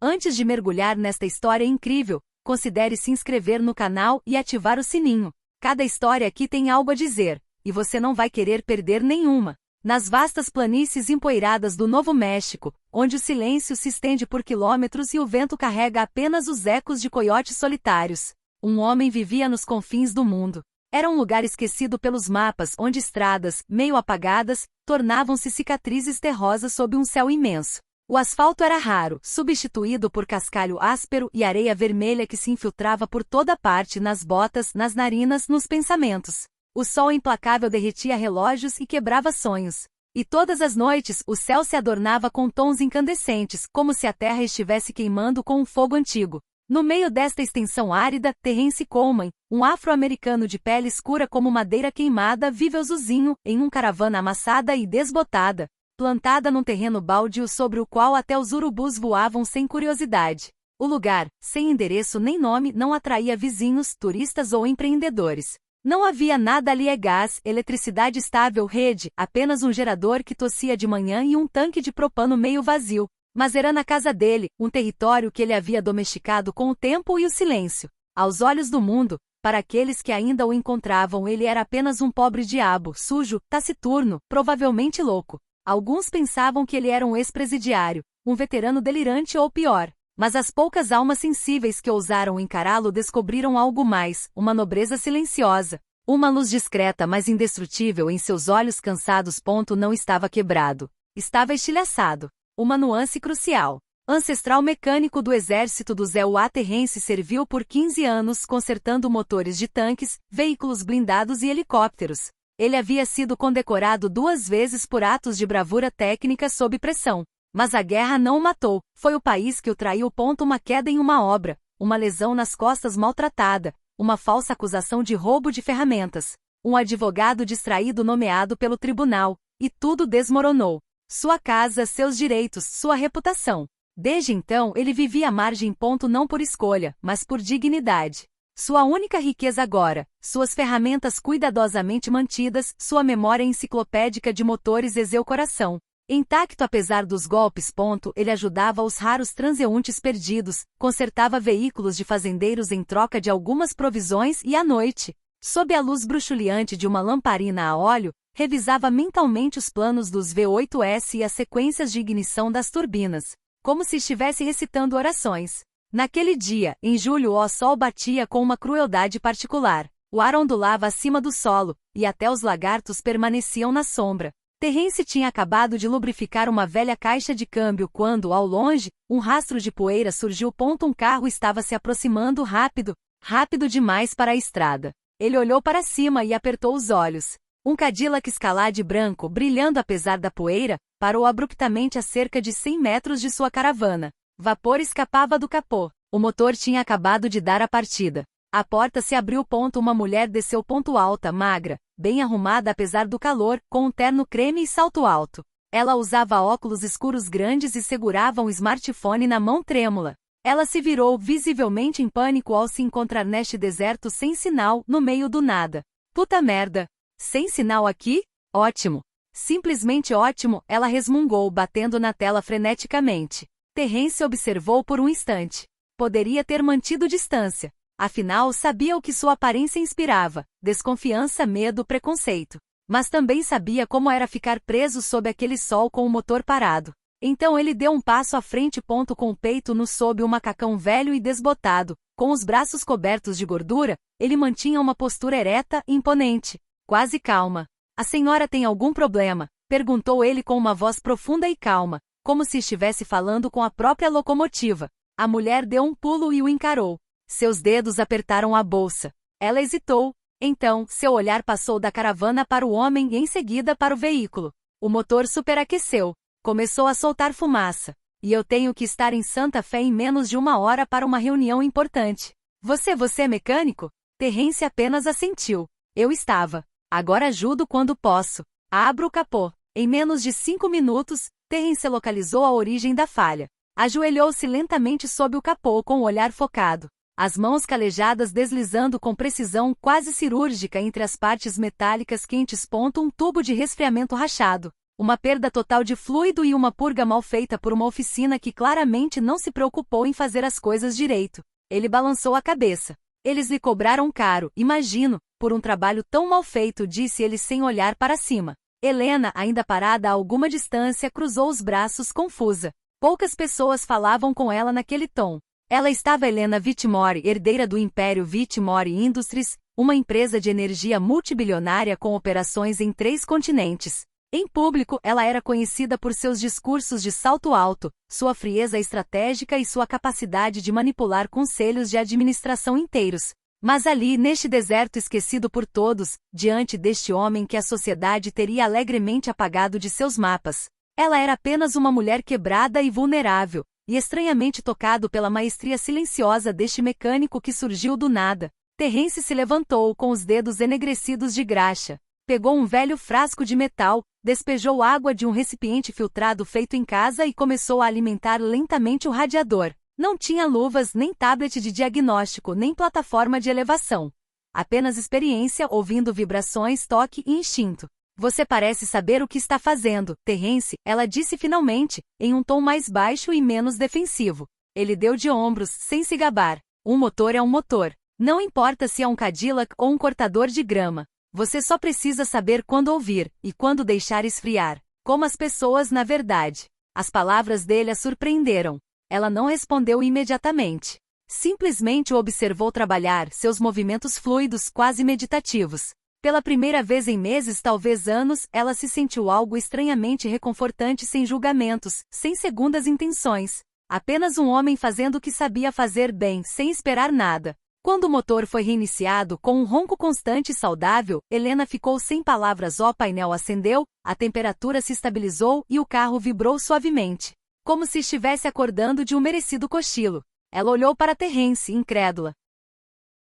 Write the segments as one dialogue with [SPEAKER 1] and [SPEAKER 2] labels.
[SPEAKER 1] Antes de mergulhar nesta história incrível, considere se inscrever no canal e ativar o sininho. Cada história aqui tem algo a dizer, e você não vai querer perder nenhuma. Nas vastas planícies empoeiradas do Novo México, onde o silêncio se estende por quilômetros e o vento carrega apenas os ecos de coiotes solitários, um homem vivia nos confins do mundo. Era um lugar esquecido pelos mapas onde estradas, meio apagadas, tornavam-se cicatrizes terrosas sob um céu imenso. O asfalto era raro, substituído por cascalho áspero e areia vermelha que se infiltrava por toda parte nas botas, nas narinas, nos pensamentos. O sol implacável derretia relógios e quebrava sonhos. E todas as noites o céu se adornava com tons incandescentes, como se a terra estivesse queimando com um fogo antigo. No meio desta extensão árida, Terrence Coleman, um afro-americano de pele escura como madeira queimada, vive sozinho, em uma caravana amassada e desbotada, plantada num terreno baldio sobre o qual até os urubus voavam sem curiosidade. O lugar, sem endereço nem nome, não atraía vizinhos, turistas ou empreendedores. Não havia nada ali, gás, eletricidade estável, rede, apenas um gerador que tossia de manhã e um tanque de propano meio vazio. Mas era na casa dele, um território que ele havia domesticado com o tempo e o silêncio. Aos olhos do mundo, para aqueles que ainda o encontravam, ele era apenas um pobre diabo, sujo, taciturno, provavelmente louco. Alguns pensavam que ele era um ex-presidiário, um veterano delirante ou pior. Mas as poucas almas sensíveis que ousaram encará-lo descobriram algo mais, uma nobreza silenciosa. Uma luz discreta mas indestrutível em seus olhos cansados. Não estava quebrado. Estava estilhaçado. Uma nuance crucial. Ancestral mecânico do exército do Zéua, Terrence serviu por 15 anos consertando motores de tanques, veículos blindados e helicópteros. Ele havia sido condecorado 2 vezes por atos de bravura técnica sob pressão. Mas a guerra não o matou, foi o país que o traiu. Uma queda em uma obra, uma lesão nas costas maltratada, uma falsa acusação de roubo de ferramentas, um advogado distraído nomeado pelo tribunal, e tudo desmoronou. Sua casa, seus direitos, sua reputação. Desde então ele vivia à margem. Não por escolha, mas por dignidade. Sua única riqueza agora, suas ferramentas cuidadosamente mantidas, sua memória enciclopédica de motores e seu coração. Intacto apesar dos golpes. Ele ajudava os raros transeuntes perdidos, consertava veículos de fazendeiros em troca de algumas provisões e à noite, sob a luz bruxuleante de uma lamparina a óleo, revisava mentalmente os planos dos V8S e as sequências de ignição das turbinas, como se estivesse recitando orações. Naquele dia, em julho, o sol batia com uma crueldade particular. O ar ondulava acima do solo, e até os lagartos permaneciam na sombra. Terrence tinha acabado de lubrificar uma velha caixa de câmbio quando, ao longe, um rastro de poeira surgiu. Um carro estava se aproximando rápido, rápido demais para a estrada. Ele olhou para cima e apertou os olhos. Um Cadillac Escalade branco, brilhando apesar da poeira, parou abruptamente a cerca de 100 metros de sua caravana. Vapor escapava do capô. O motor tinha acabado de dar a partida. A porta se abriu. Uma mulher desceu. Alta, magra, bem arrumada apesar do calor, com um terno creme e salto alto. Ela usava óculos escuros grandes e segurava um smartphone na mão trêmula. Ela se virou, visivelmente em pânico ao se encontrar neste deserto sem sinal, no meio do nada. Puta merda! Sem sinal aqui? Ótimo! Simplesmente ótimo, ela resmungou, batendo na tela freneticamente. Terrence observou por um instante. Poderia ter mantido distância. Afinal, sabia o que sua aparência inspirava: desconfiança, medo, preconceito. Mas também sabia como era ficar preso sob aquele sol com o motor parado. Então ele deu um passo à frente. Com o peito nu sob o macacão velho e desbotado, com os braços cobertos de gordura, ele mantinha uma postura ereta e imponente, quase calma. A senhora tem algum problema? Perguntou ele com uma voz profunda e calma, como se estivesse falando com a própria locomotiva. A mulher deu um pulo e o encarou. Seus dedos apertaram a bolsa. Ela hesitou. Então, seu olhar passou da caravana para o homem e em seguida para o veículo. O motor superaqueceu. Começou a soltar fumaça. E eu tenho que estar em Santa Fé em menos de 1 hora para uma reunião importante. Você é mecânico? Terrence apenas assentiu. Eu estava. Agora ajudo quando posso. Abro o capô. Em menos de 5 minutos, Terrence localizou a origem da falha. Ajoelhou-se lentamente sob o capô com o olhar focado. As mãos calejadas deslizando com precisão quase cirúrgica entre as partes metálicas quentes. Um tubo de resfriamento rachado. Uma perda total de fluido e uma purga mal feita por uma oficina que claramente não se preocupou em fazer as coisas direito. Ele balançou a cabeça. Eles lhe cobraram caro, imagino, por um trabalho tão mal feito, disse ele sem olhar para cima. Helena, ainda parada a alguma distância, cruzou os braços confusa. Poucas pessoas falavam com ela naquele tom. Ela estava Helena Whitmore, herdeira do Império Whitmore Industries, uma empresa de energia multibilionária com operações em 3 continentes. Em público, ela era conhecida por seus discursos de salto alto, sua frieza estratégica e sua capacidade de manipular conselhos de administração inteiros. Mas ali, neste deserto esquecido por todos, diante deste homem que a sociedade teria alegremente apagado de seus mapas, ela era apenas uma mulher quebrada e vulnerável, e estranhamente tocado pela maestria silenciosa deste mecânico que surgiu do nada. Terence se levantou com os dedos enegrecidos de graxa. Pegou um velho frasco de metal, despejou água de um recipiente filtrado feito em casa e começou a alimentar lentamente o radiador. Não tinha luvas, nem tablet de diagnóstico, nem plataforma de elevação. Apenas experiência, ouvindo vibrações, toque e instinto. Você parece saber o que está fazendo, Terence, ela disse finalmente, em um tom mais baixo e menos defensivo. Ele deu de ombros, sem se gabar. Um motor é um motor. Não importa se é um Cadillac ou um cortador de grama. Você só precisa saber quando ouvir, e quando deixar esfriar. Como as pessoas na verdade. As palavras dele a surpreenderam. Ela não respondeu imediatamente. Simplesmente o observou trabalhar, seus movimentos fluidos, quase meditativos. Pela primeira vez em meses, talvez anos, ela se sentiu algo estranhamente reconfortante, sem julgamentos, sem segundas intenções. Apenas um homem fazendo o que sabia fazer bem, sem esperar nada. Quando o motor foi reiniciado com um ronco constante e saudável, Helena ficou sem palavras. O painel acendeu, a temperatura se estabilizou e o carro vibrou suavemente, como se estivesse acordando de um merecido cochilo. Ela olhou para Terence, incrédula.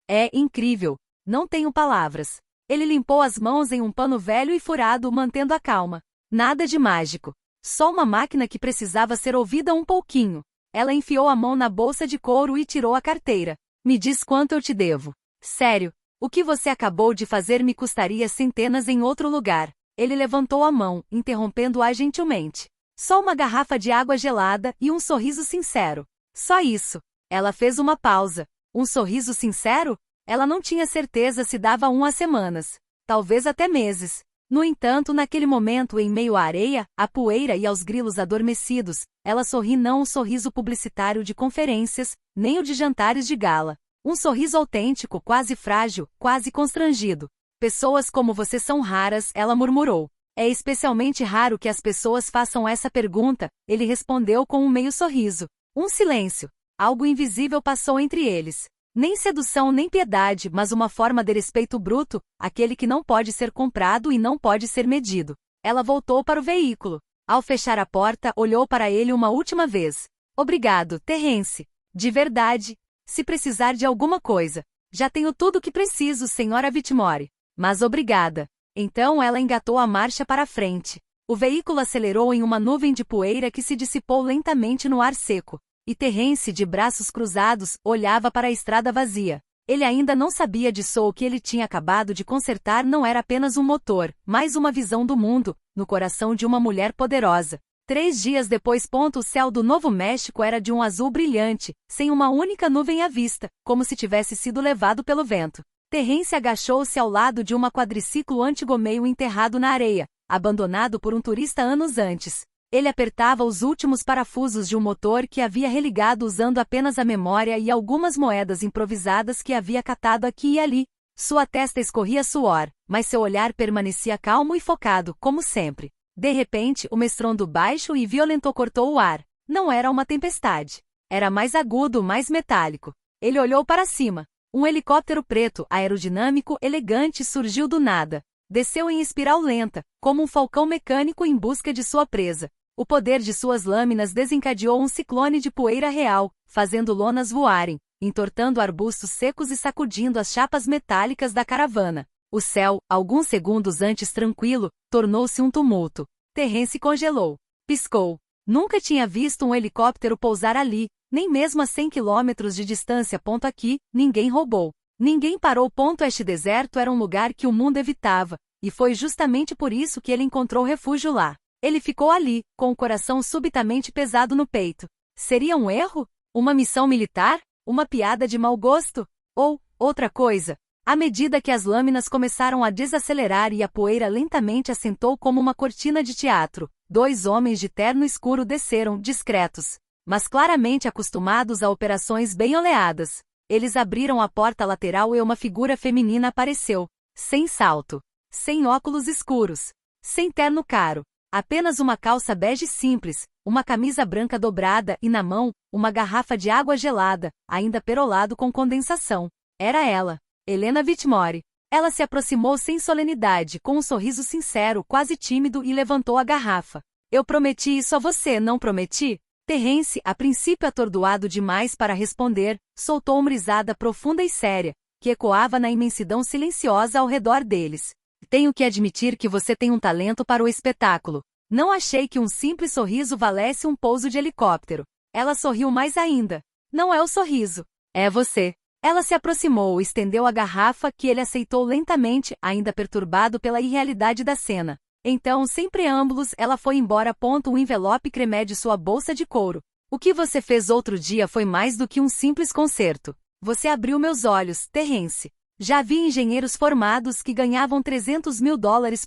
[SPEAKER 1] É incrível. Não tenho palavras. Ele limpou as mãos em um pano velho e furado, mantendo a calma. Nada de mágico. Só uma máquina que precisava ser ouvida um pouquinho. Ela enfiou a mão na bolsa de couro e tirou a carteira. Me diz quanto eu te devo. Sério, o que você acabou de fazer me custaria centenas em outro lugar. Ele levantou a mão, interrompendo-a gentilmente. Só uma garrafa de água gelada e um sorriso sincero. Só isso. Ela fez uma pausa. Um sorriso sincero? Ela não tinha certeza se dava 1 a semanas. Talvez até meses. No entanto, naquele momento, em meio à areia, à poeira e aos grilos adormecidos, ela sorri, não o sorriso publicitário de conferências, nem o de jantares de gala. Um sorriso autêntico, quase frágil, quase constrangido. Pessoas como você são raras, ela murmurou. É especialmente raro que as pessoas façam essa pergunta, ele respondeu com um meio sorriso. Um silêncio. Algo invisível passou entre eles. Nem sedução nem piedade, mas uma forma de respeito bruto, aquele que não pode ser comprado e não pode ser medido. Ela voltou para o veículo. Ao fechar a porta, olhou para ele uma última vez. Obrigado, Terence. De verdade. Se precisar de alguma coisa. Já tenho tudo o que preciso, senhora Whitmore. Mas obrigada. Então ela engatou a marcha para a frente. O veículo acelerou em uma nuvem de poeira que se dissipou lentamente no ar seco. E Terence, de braços cruzados, olhava para a estrada vazia. Ele ainda não sabia disso. O que ele tinha acabado de consertar não era apenas um motor, mas uma visão do mundo, no coração de uma mulher poderosa. 3 dias depois, o céu do Novo México era de um azul brilhante, sem uma única nuvem à vista, como se tivesse sido levado pelo vento. Terence agachou-se ao lado de uma quadriciclo antigo meio enterrado na areia, abandonado por um turista anos antes. Ele apertava os últimos parafusos de um motor que havia religado usando apenas a memória e algumas moedas improvisadas que havia catado aqui e ali. Sua testa escorria suor, mas seu olhar permanecia calmo e focado, como sempre. De repente, uma estrondo baixo e violento cortou o ar. Não era uma tempestade. Era mais agudo, mais metálico. Ele olhou para cima. Um helicóptero preto, aerodinâmico, elegante, surgiu do nada. Desceu em espiral lenta, como um falcão mecânico em busca de sua presa. O poder de suas lâminas desencadeou um ciclone de poeira real, fazendo lonas voarem, entortando arbustos secos e sacudindo as chapas metálicas da caravana. O céu, alguns segundos antes tranquilo, tornou-se um tumulto. Terence congelou. Piscou. Nunca tinha visto um helicóptero pousar ali, nem mesmo a 100 quilômetros de distância. Aqui, ninguém roubou. Ninguém parou. Este deserto era um lugar que o mundo evitava, e foi justamente por isso que ele encontrou refúgio lá. Ele ficou ali, com o coração subitamente pesado no peito. Seria um erro? Uma missão militar? Uma piada de mau gosto? Ou, outra coisa? À medida que as lâminas começaram a desacelerar e a poeira lentamente assentou como uma cortina de teatro, 2 homens de terno escuro desceram, discretos, mas claramente acostumados a operações bem oleadas. Eles abriram a porta lateral e uma figura feminina apareceu, sem salto, sem óculos escuros, sem terno caro, apenas uma calça bege simples, uma camisa branca dobrada e na mão, uma garrafa de água gelada, ainda perolado com condensação. Era ela, Helena Whitmore. Ela se aproximou sem solenidade, com um sorriso sincero, quase tímido e levantou a garrafa. Eu prometi isso a você, não prometi? Terence, a princípio atordoado demais para responder, soltou uma risada profunda e séria, que ecoava na imensidão silenciosa ao redor deles. Tenho que admitir que você tem um talento para o espetáculo. Não achei que um simples sorriso valesse um pouso de helicóptero. Ela sorriu mais ainda. Não é o sorriso. É você. Ela se aproximou e estendeu a garrafa que ele aceitou lentamente, ainda perturbado pela irrealidade da cena. Então, sem preâmbulos, ela foi embora. Um envelope cremé de sua bolsa de couro. O que você fez outro dia foi mais do que um simples concerto. Você abriu meus olhos, Terence. Já vi engenheiros formados que ganhavam $300 mil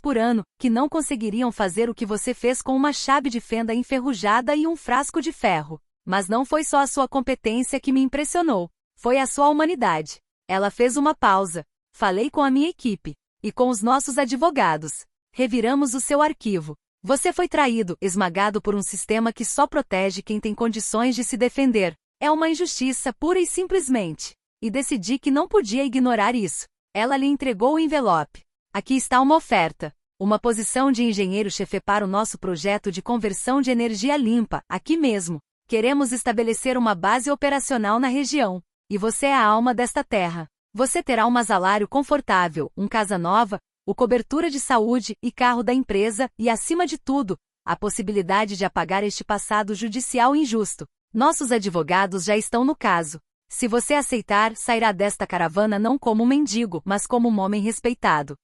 [SPEAKER 1] por ano, que não conseguiriam fazer o que você fez com uma chave de fenda enferrujada e um frasco de ferro. Mas não foi só a sua competência que me impressionou. Foi a sua humanidade. Ela fez uma pausa. Falei com a minha equipe. E com os nossos advogados. Reviramos o seu arquivo. Você foi traído, esmagado por um sistema que só protege quem tem condições de se defender. É uma injustiça pura e simplesmente. E decidi que não podia ignorar isso. Ela lhe entregou o envelope. Aqui está uma oferta. Uma posição de engenheiro-chefe para o nosso projeto de conversão de energia limpa, aqui mesmo. Queremos estabelecer uma base operacional na região. E você é a alma desta terra. Você terá um salário confortável, casa nova, cobertura de saúde e carro da empresa e, acima de tudo, a possibilidade de apagar este passado judicial injusto. Nossos advogados já estão no caso. Se você aceitar, sairá desta caravana não como um mendigo, mas como um homem respeitado.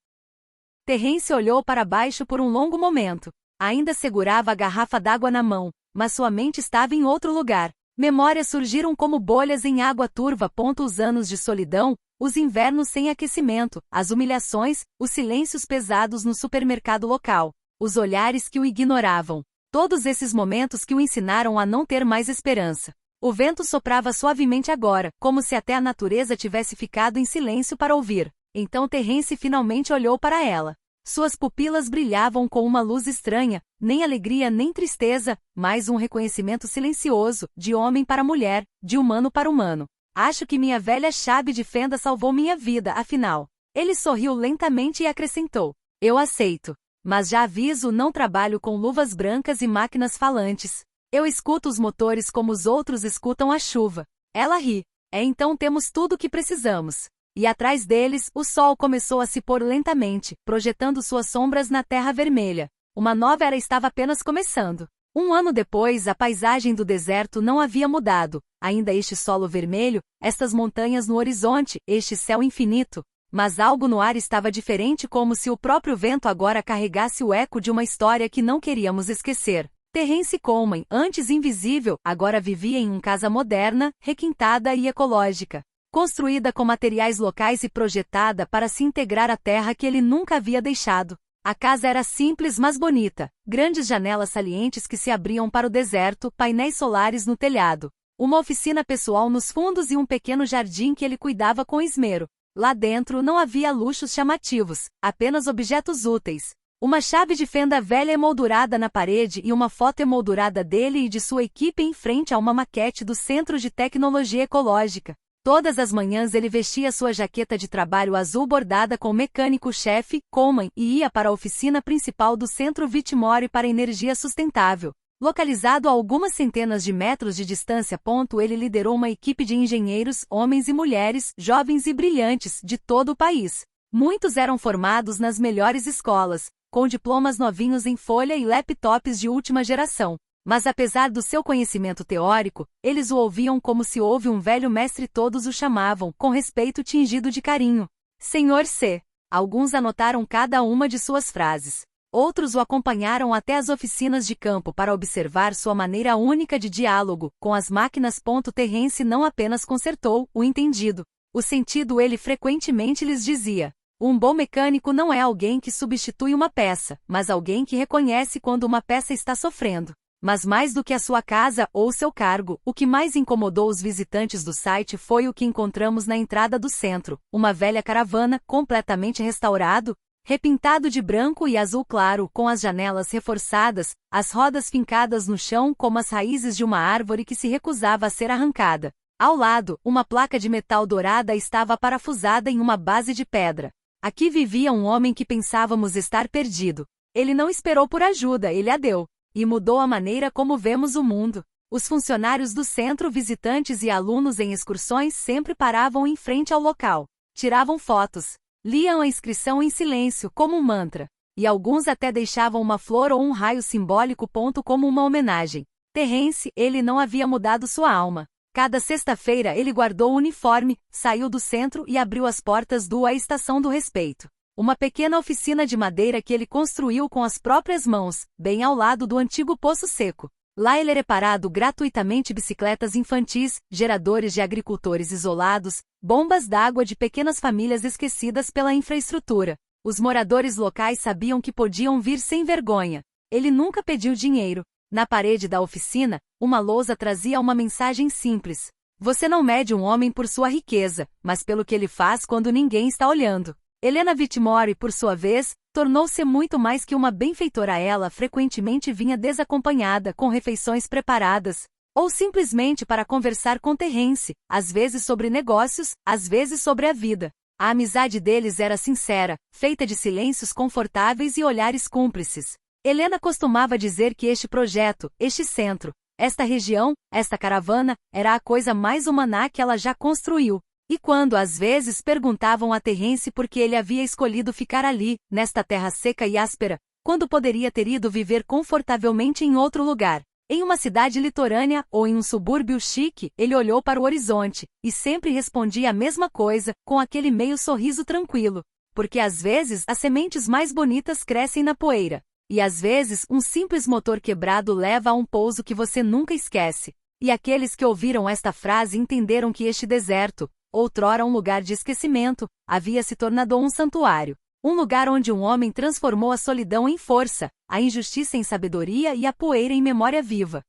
[SPEAKER 1] Terence olhou para baixo por um longo momento. Ainda segurava a garrafa d'água na mão, mas sua mente estava em outro lugar. Memórias surgiram como bolhas em água turva. Os anos de solidão, os invernos sem aquecimento, as humilhações, os silêncios pesados no supermercado local, os olhares que o ignoravam. Todos esses momentos que o ensinaram a não ter mais esperança. O vento soprava suavemente agora, como se até a natureza tivesse ficado em silêncio para ouvir. Então Terence finalmente olhou para ela. Suas pupilas brilhavam com uma luz estranha, nem alegria nem tristeza, mas um reconhecimento silencioso, de homem para mulher, de humano para humano. Acho que minha velha chave de fenda salvou minha vida, afinal. Ele sorriu lentamente e acrescentou. Eu aceito. Mas já aviso, não trabalho com luvas brancas e máquinas falantes. Eu escuto os motores como os outros escutam a chuva. Ela ri. Então temos tudo o que precisamos. E atrás deles, o sol começou a se pôr lentamente, projetando suas sombras na terra vermelha. Uma nova era estava apenas começando. Um ano depois, a paisagem do deserto não havia mudado. Ainda este solo vermelho, estas montanhas no horizonte, este céu infinito. Mas algo no ar estava diferente, como se o próprio vento agora carregasse o eco de uma história que não queríamos esquecer. Terence Coleman, antes invisível, agora vivia em uma casa moderna, requintada e ecológica. Construída com materiais locais e projetada para se integrar à terra que ele nunca havia deixado. A casa era simples mas bonita. Grandes janelas salientes que se abriam para o deserto, painéis solares no telhado. Uma oficina pessoal nos fundos e um pequeno jardim que ele cuidava com esmero. Lá dentro não havia luxos chamativos, apenas objetos úteis. Uma chave de fenda velha emoldurada na parede e uma foto emoldurada dele e de sua equipe em frente a uma maquete do Centro de Tecnologia Ecológica. Todas as manhãs ele vestia sua jaqueta de trabalho azul bordada com o mecânico-chefe, Coleman, e ia para a oficina principal do Centro Whitmore para Energia Sustentável. Localizado a algumas centenas de metros de distância. Ele liderou uma equipe de engenheiros, homens e mulheres, jovens e brilhantes, de todo o país. Muitos eram formados nas melhores escolas, com diplomas novinhos em folha e laptops de última geração. Mas apesar do seu conhecimento teórico, eles o ouviam como se ouve um velho mestre. Todos o chamavam, com respeito tingido de carinho, Senhor C. Alguns anotaram cada uma de suas frases. Outros o acompanharam até as oficinas de campo para observar sua maneira única de diálogo com as máquinas. Terence não apenas consertou o entendido. O sentido ele frequentemente lhes dizia. Um bom mecânico não é alguém que substitui uma peça, mas alguém que reconhece quando uma peça está sofrendo. Mas mais do que a sua casa ou seu cargo, o que mais incomodou os visitantes do site foi o que encontramos na entrada do centro, uma velha caravana, completamente restaurado, repintado de branco e azul claro, com as janelas reforçadas, as rodas fincadas no chão como as raízes de uma árvore que se recusava a ser arrancada. Ao lado, uma placa de metal dourada estava parafusada em uma base de pedra. Aqui vivia um homem que pensávamos estar perdido. Ele não esperou por ajuda, ele a deu. E mudou a maneira como vemos o mundo. Os funcionários do centro, visitantes e alunos em excursões sempre paravam em frente ao local. Tiravam fotos. Liam a inscrição em silêncio, como um mantra. E alguns até deixavam uma flor ou um raio simbólico. Como uma homenagem. Terence, ele não havia mudado sua alma. Cada sexta-feira ele guardou o uniforme, saiu do centro e abriu as portas da Estação do Respeito. Uma pequena oficina de madeira que ele construiu com as próprias mãos, bem ao lado do antigo poço seco. Lá ele reparado gratuitamente bicicletas infantis, geradores de agricultores isolados, bombas d'água de pequenas famílias esquecidas pela infraestrutura. Os moradores locais sabiam que podiam vir sem vergonha. Ele nunca pediu dinheiro. Na parede da oficina, uma lousa trazia uma mensagem simples. Você não mede um homem por sua riqueza, mas pelo que ele faz quando ninguém está olhando. Helena Whitmore, por sua vez, tornou-se muito mais que uma benfeitora. Ela frequentemente vinha desacompanhada com refeições preparadas, ou simplesmente para conversar com Terence, às vezes sobre negócios, às vezes sobre a vida. A amizade deles era sincera, feita de silêncios confortáveis e olhares cúmplices. Helena costumava dizer que este projeto, este centro, esta região, esta caravana, era a coisa mais humana que ela já construiu. E quando às vezes perguntavam a Terence por que ele havia escolhido ficar ali, nesta terra seca e áspera, quando poderia ter ido viver confortavelmente em outro lugar, em uma cidade litorânea ou em um subúrbio chique, ele olhou para o horizonte, e sempre respondia a mesma coisa, com aquele meio sorriso tranquilo. Porque às vezes as sementes mais bonitas crescem na poeira. E às vezes um simples motor quebrado leva a um pouso que você nunca esquece. E aqueles que ouviram esta frase entenderam que este deserto, outrora um lugar de esquecimento, havia se tornado um santuário. Um lugar onde um homem transformou a solidão em força, a injustiça em sabedoria e a poeira em memória viva.